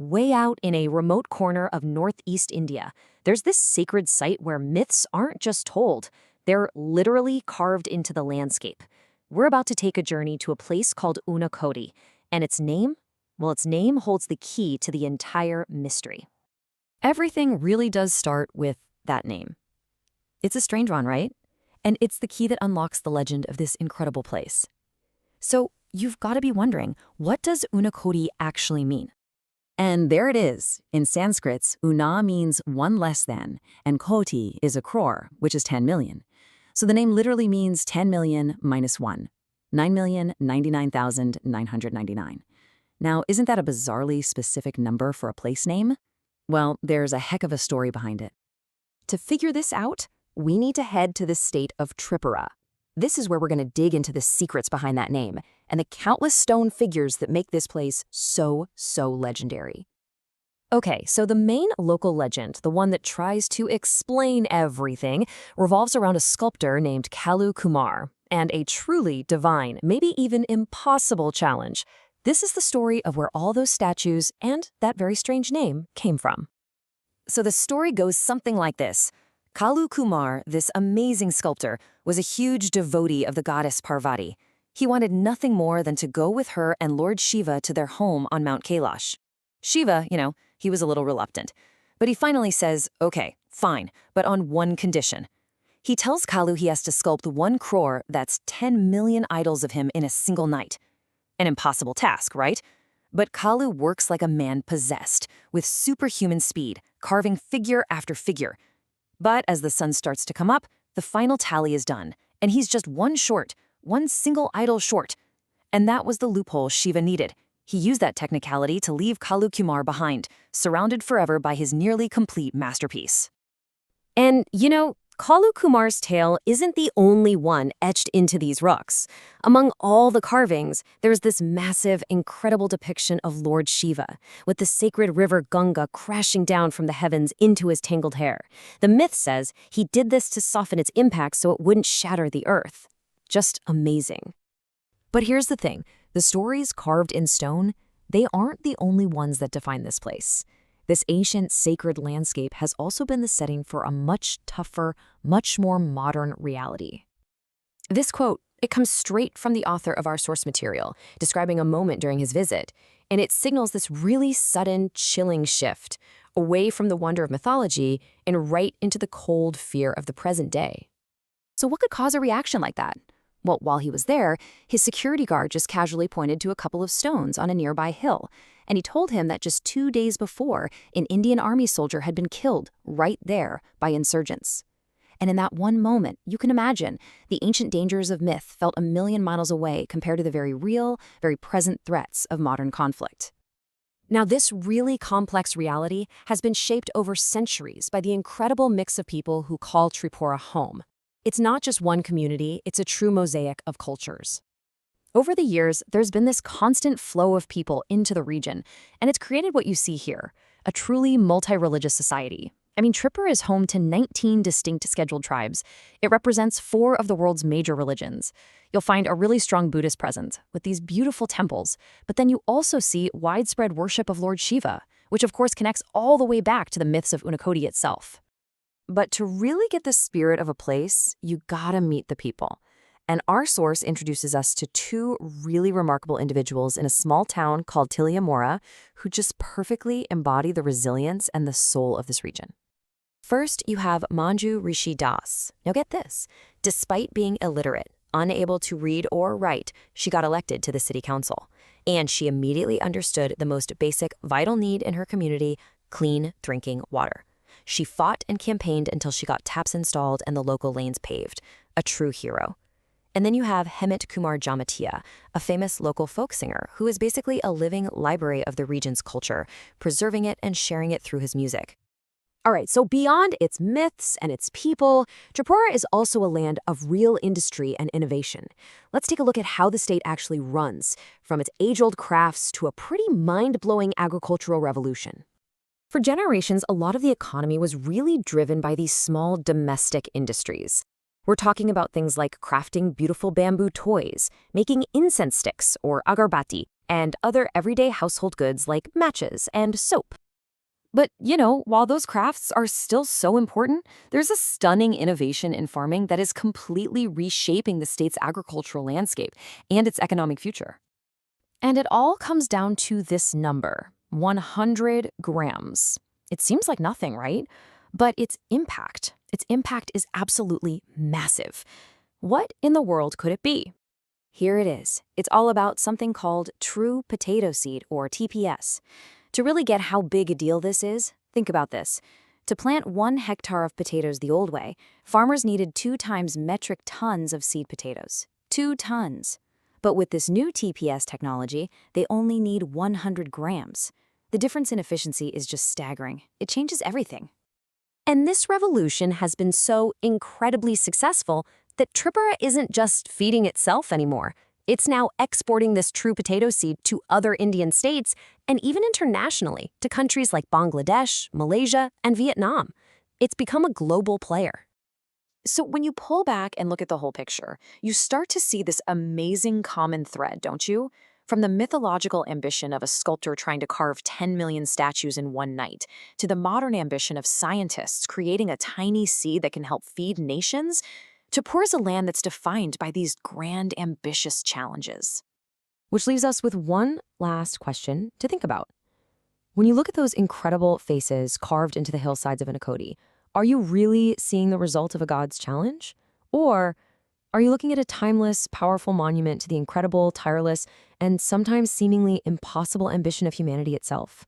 Way out in a remote corner of northeast India, there's this sacred site where myths aren't just told, they're literally carved into the landscape. We're about to take a journey to a place called Unakoti, and its name? Well, its name holds the key to the entire mystery. Everything really does start with that name. It's a strange one, right? And it's the key that unlocks the legend of this incredible place. So you've got to be wondering, what does Unakoti actually mean? And there it is. In Sanskrit, Una means one less than, and Koti is a crore, which is 10 million. So the name literally means 10 million minus 1, 9,099,999. Now, isn't that a bizarrely specific number for a place name? Well, there's a heck of a story behind it. To figure this out, we need to head to the state of Tripura. This is where we're going to dig into the secrets behind that name and the countless stone figures that make this place so legendary. Okay, so the main local legend, the one that tries to explain everything, revolves around a sculptor named Kalu Kumar and a truly divine, maybe even impossible challenge. This is the story of where all those statues and that very strange name came from. So the story goes something like this. Kalu Kumar, this amazing sculptor, was a huge devotee of the goddess Parvati. He wanted nothing more than to go with her and Lord Shiva to their home on Mount Kailash. Shiva, he was a little reluctant. But he finally says, okay, fine, but on one condition. He tells Kalu he has to sculpt 1 crore, that's 10 million idols of him in a single night. An impossible task, right? But Kalu works like a man possessed, with superhuman speed, carving figure after figure. But as the sun starts to come up, the final tally is done, and he's just one single idol short. And that was the loophole Shiva needed. He used that technicality to leave Kalu Kumar behind, surrounded forever by his nearly complete masterpiece. And, Kalu Kumar's tale isn't the only one etched into these rocks. Among all the carvings, there's this massive, incredible depiction of Lord Shiva, with the sacred river Ganga crashing down from the heavens into his tangled hair. The myth says he did this to soften its impact so it wouldn't shatter the earth. Just amazing. But here's the thing, the stories carved in stone, they aren't the only ones that define this place. This ancient sacred landscape has also been the setting for a much tougher, much more modern reality. This quote, it comes straight from the author of our source material, describing a moment during his visit, and it signals this really sudden, chilling shift away from the wonder of mythology and right into the cold fear of the present day. So what could cause a reaction like that? Well, while he was there, his security guard just casually pointed to a couple of stones on a nearby hill, and he told him that just 2 days before, an Indian army soldier had been killed right there by insurgents. And in that one moment, you can imagine, the ancient dangers of myth felt a million miles away compared to the very real, very present threats of modern conflict. Now, this really complex reality has been shaped over centuries by the incredible mix of people who call Tripura home. It's not just one community, it's a true mosaic of cultures. Over the years, there's been this constant flow of people into the region, and it's created what you see here, a truly multi-religious society. Tripura is home to 19 distinct scheduled tribes. It represents 4 of the world's major religions. You'll find a really strong Buddhist presence with these beautiful temples, but then you also see widespread worship of Lord Shiva, which of course connects all the way back to the myths of Unakoti itself. But to really get the spirit of a place, you gotta meet the people. And our source introduces us to 2 really remarkable individuals in a small town called Tiliamora who just perfectly embody the resilience and the soul of this region. First, you have Manju Rishi Das. Now get this, despite being illiterate, unable to read or write, she got elected to the city council. And she immediately understood the most basic, vital need in her community, clean drinking water. She fought and campaigned until she got taps installed and the local lanes paved. A true hero. And then you have Hemant Kumar Jamatia, a famous local folk singer who is basically a living library of the region's culture, preserving it and sharing it through his music. All right, so beyond its myths and its people, Tripura is also a land of real industry and innovation. Let's take a look at how the state actually runs, from its age-old crafts to a pretty mind-blowing agricultural revolution. For generations, a lot of the economy was really driven by these small domestic industries. We're talking about things like crafting beautiful bamboo toys, making incense sticks or agarbatti, and other everyday household goods like matches and soap. But, while those crafts are still so important, there's a stunning innovation in farming that is completely reshaping the state's agricultural landscape and its economic future. And it all comes down to this number, 100 grams. It seems like nothing, right? But its impact is absolutely massive. What in the world could it be? Here it is. It's all about something called true potato seed, or TPS. To really get how big a deal this is, think about this. To plant 1 hectare of potatoes the old way, farmers needed 2 times metric tons of seed potatoes. 2 tons. But with this new TPS technology, they only need 100 grams. The difference in efficiency is just staggering. It changes everything. And this revolution has been so incredibly successful that Tripura isn't just feeding itself anymore. It's now exporting this true potato seed to other Indian states and even internationally to countries like Bangladesh, Malaysia, and Vietnam. It's become a global player. So when you pull back and look at the whole picture, you start to see this amazing common thread, don't you? From the mythological ambition of a sculptor trying to carve 10 million statues in one night, to the modern ambition of scientists creating a tiny seed that can help feed nations, Jaipur is a land that's defined by these grand, ambitious challenges. Which leaves us with one last question to think about. When you look at those incredible faces carved into the hillsides of Anakoti, are you really seeing the result of a god's challenge? Or are you looking at a timeless, powerful monument to the incredible, tireless, and sometimes seemingly impossible ambition of humanity itself?